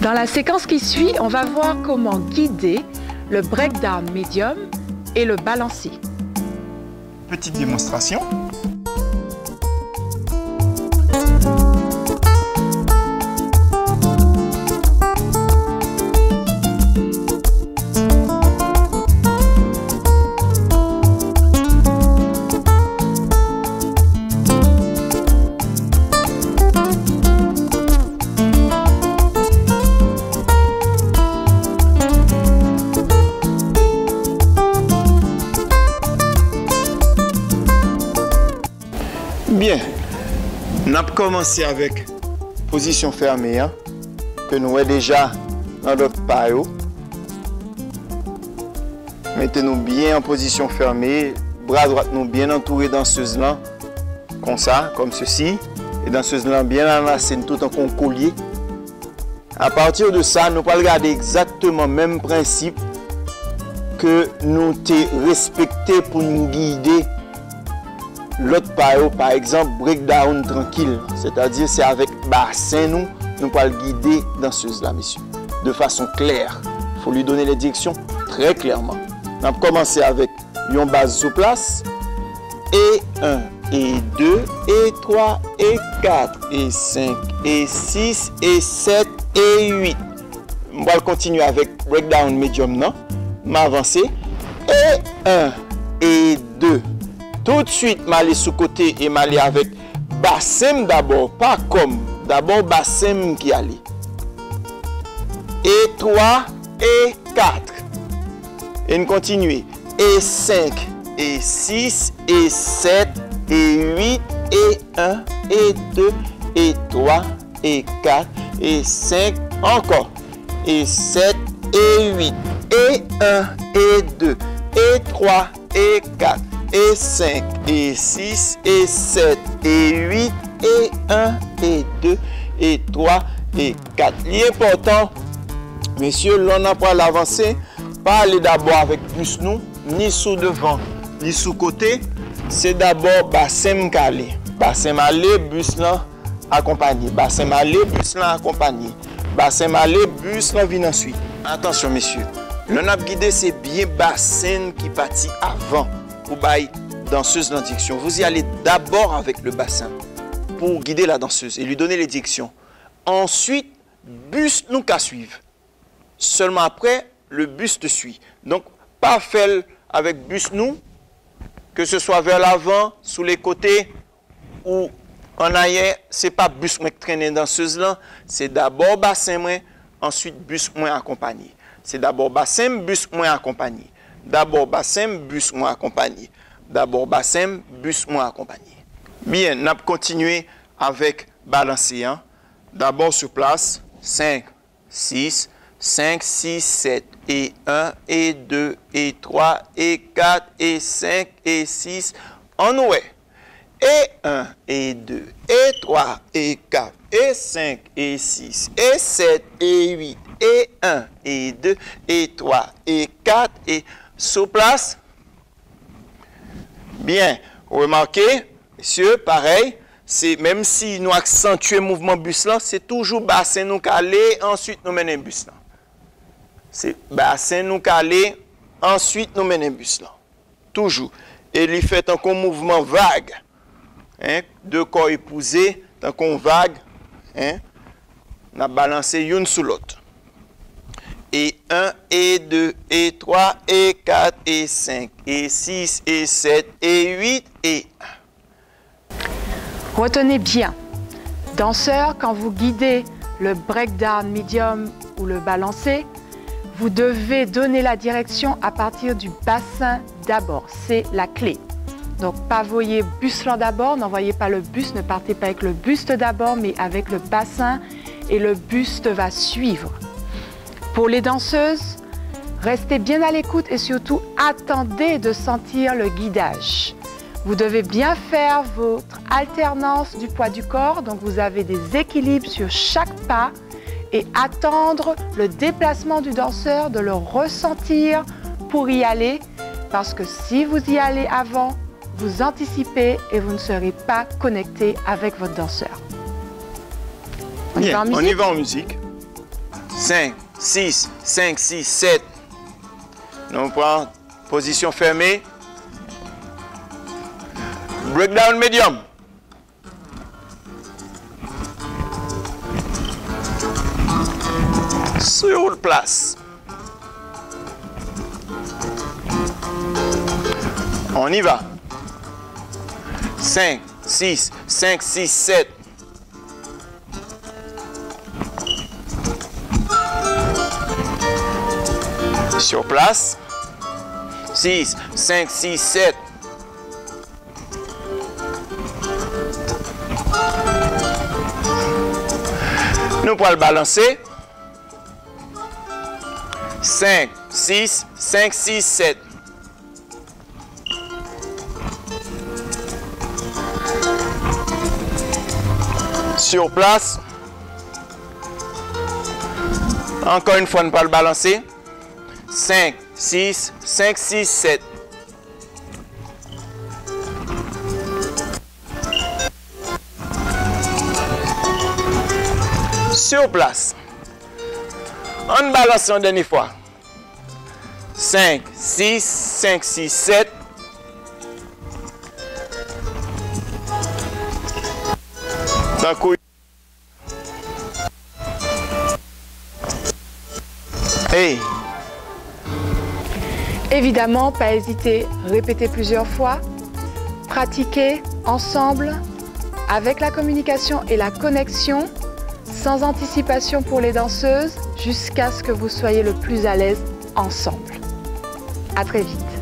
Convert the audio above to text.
Dans la séquence qui suit, on va voir comment guider le breakdown médium et le balancier. Petite démonstration. Bien, on a commencé avec position fermée, hein, que nous avons déjà dans notre paillot. Mettez-nous bien en position fermée, bras droit nous bien entouré danseuse là, comme ça, comme ceci, et danseuse là bien enlacée tout en collier. À partir de ça, nous allons regarder exactement le même principe que nous t'ai respecté pour nous guider. L'autre paillot, par exemple, breakdown tranquille, c'est-à-dire c'est avec bassin nous allons guider danseuse là, messieurs, de façon claire. Il faut lui donner les directions très clairement. On va commencer avec une base sous place, et 1, et 2, et 3, et 4, et 5, et 6, et 7, et 8. On va continuer avec breakdown medium, non? M'avancer, et 1, et 2. Tout de suite, je vais sous côté et je vais avec bassin d'abord, pas comme. D'abord, bassin qui allait. Et 3, et 4. Et on continue. Et 5, et 6, et 7, et 8, et 1, et 2, et 3, et 4, et 5, encore. Et 7, et 8, et 1, et 2, et 3, et 4. Et 5, et 6, et 7, et 8, et 1, et 2, et 3, et 4. L'important, messieurs, l'on n'a pas l'avancée, pas aller d'abord avec plus nous, ni sous devant, ni sous côté. C'est d'abord bassin calé. Bassin malé, bus là accompagné. Bassin malé, bus là accompagné. Bassin malé, bus là vient ensuite. Attention, messieurs, l'on a guidé, c'est bien bassin qui partit avant. Pour bailler danseuse dans direction. Vous y allez d'abord avec le bassin pour guider la danseuse et lui donner les directions. Ensuite, bus nous qu'à suivre. Seulement après, le bus te suit. Donc, pas faire avec bus nous, que ce soit vers l'avant, sous les côtés ou en arrière, c'est pas bus moi qui traîne danseuse là, c'est d'abord bassin moi, ensuite bus moi accompagné. C'est d'abord bassin, bus moi accompagné. D'abord bassin, bus moi accompagné. D'abord bassin, bus moi accompagné. Bien, on a continué avec balancer. Hein? D'abord sur place, 5, 6, 5, 6, 7, et 1, et 2, et 3, et 4, et 5, et 6, en oué. Et 1, et 2, et 3, et 4, et 5, et 6, et 7, et 8, et 1, et 2, et 3, et 4, et sous place. Bien, remarquez, messieurs, pareil, c'est même si nous accentuons le mouvement bus là, c'est toujours bassin nous calé, ensuite nous menons bus là. C'est bassin nous calé, ensuite nous menons bus là. Toujours. Et il fait encore un mouvement vague. Hein? Deux corps épousés, tant qu'on vague. Hein? On a balancé une sous l'autre. Et 1, et 2, et 3, et 4, et 5, et 6, et 7, et 8, et 1. Retenez bien, danseur, quand vous guidez le breakdown medium ou le balancé, vous devez donner la direction à partir du bassin d'abord. C'est la clé. Donc, pas voyez buste d'abord, n'envoyez pas le buste, ne partez pas avec le buste d'abord, mais avec le bassin et le buste va suivre. Pour les danseuses, restez bien à l'écoute et surtout attendez de sentir le guidage. Vous devez bien faire votre alternance du poids du corps, donc vous avez des équilibres sur chaque pas et attendre le déplacement du danseur, de le ressentir pour y aller, parce que si vous y allez avant, vous anticipez et vous ne serez pas connecté avec votre danseur. On y va en musique? On y va en musique. 5, 6, 5, 6, 7. On prend position fermée. Breakdown médium. Sur place. On y va. 5, 6, 5, 6, 7. Sur place. 6, 5, 6, 7. Nous pourrons le balancer. 5, 6, 5, 6, 7. Sur place. Encore une fois, nous pourrons le balancer. 5, 6, 5, 6, 7. Sur place. On balance une dernière fois. 5, 6, 5, 6, 7. D'un coup. Hey. Évidemment, pas hésiter, répéter plusieurs fois, pratiquer ensemble avec la communication et la connexion, sans anticipation pour les danseuses, jusqu'à ce que vous soyez le plus à l'aise ensemble. À très vite.